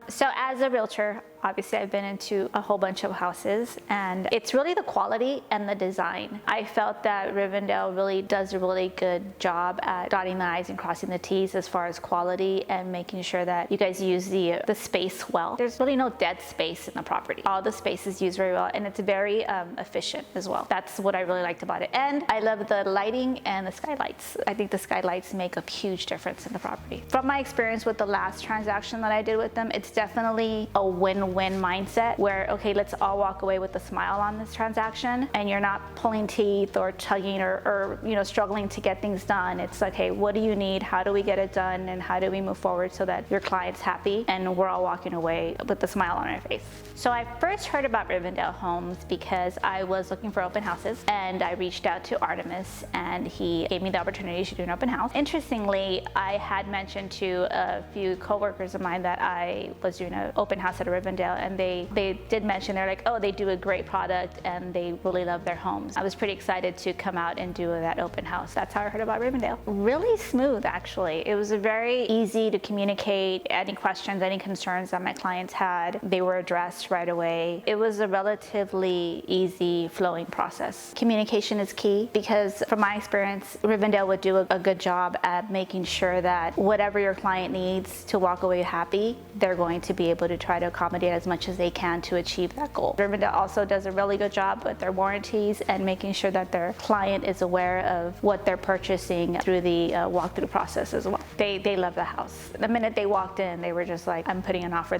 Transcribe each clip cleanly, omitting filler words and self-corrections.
So as a realtor, obviously I've been into a whole bunch of houses, and it's really the quality and the design. I felt that Rivendale really does a really good job at dotting the I's and crossing the T's as far as quality and making sure that you guys use the space well. There's really no dead space in the property. All the space is used very well, and it's very efficient as well. That's what I really liked about it. And I love the lighting and the skylights. I think the skylights make a huge difference in the property. From my experience with the last transaction that I did with them, it's definitely a win-win mindset where, okay, let's all walk away with a smile on this transaction, and you're not pulling teeth or tugging or struggling to get things done. It's like, hey, what do you need? How do we get it done? And how do we move forward so that your client's happy and we're all walking away with a smile on our face? So I first heard about Rivendale Homes because I was looking for open houses, and I reached out to Artemis, and he gave me the opportunity to do an open house. Interestingly, I had mentioned to a few coworkers of mine that I was doing an open house at Rivendale, and they did mention, they're like, oh, they do a great product and they really love their homes. I was pretty excited to come out and do that open house. That's how I heard about Rivendale. Really smooth, actually. It was very easy to communicate. Any questions, any concerns that my clients had, they were addressed right away. It was a relatively easy flowing process. Communication is key because from my experience, Rivendale would do a good job at making sure that whatever your client needs to walk away happy, they're going to be able to try to accommodate as much as they can to achieve that goal. Rivendale also does a really good job with their warranties and making sure that their client is aware of what they're purchasing through the walkthrough process as well. They love the house. The minute they walked in, they were just like, I'm putting an offer,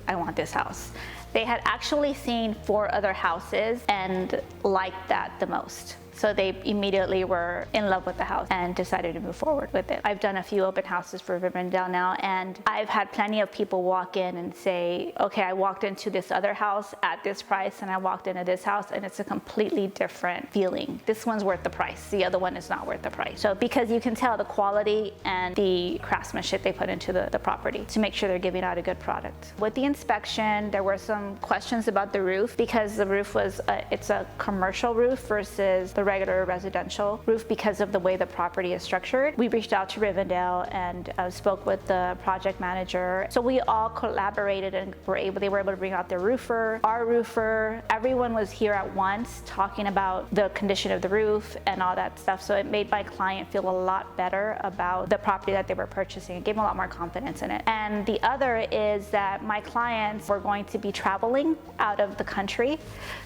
I want this house. They had actually seen 4 other houses and liked that the most. So they immediately were in love with the house and decided to move forward with it. I've done a few open houses for Rivendale now, and I've had plenty of people walk in and say, okay, I walked into this other house at this price and I walked into this house and it's a completely different feeling. This one's worth the price. The other one is not worth the price. So because you can tell the quality and the craftsmanship they put into the property to make sure they're giving out a good product. With the inspection, there were some questions about the roof because the roof was, it's a commercial roof versus the regular residential roof because of the way the property is structured. We reached out to Rivendale and spoke with the project manager. So we all collaborated and they were able to bring out their roofer, our roofer. Everyone was here at once talking about the condition of the roof and all that stuff. So it made my client feel a lot better about the property that they were purchasing. It gave them a lot more confidence in it. And the other is that my clients were going to be traveling out of the country.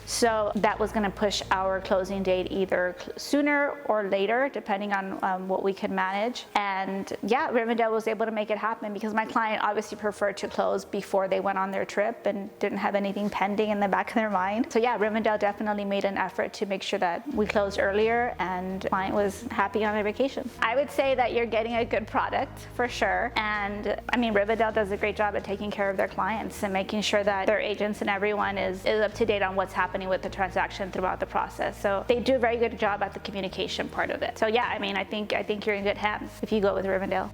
So that was going to push our closing date either sooner or later, depending on what we could manage. And yeah, Rivendale was able to make it happen because my client obviously preferred to close before they went on their trip and didn't have anything pending in the back of their mind. So yeah, Rivendale definitely made an effort to make sure that we closed earlier and the client was happy on their vacation. I would say that you're getting a good product for sure. And I mean, Rivendale does a great job at taking care of their clients and making sure that their agents and everyone is up to date on what's happening with the transaction throughout the process. So they do a very good job at the communication part of it. So yeah, I mean, I think you're in good hands if you go with Rivendale.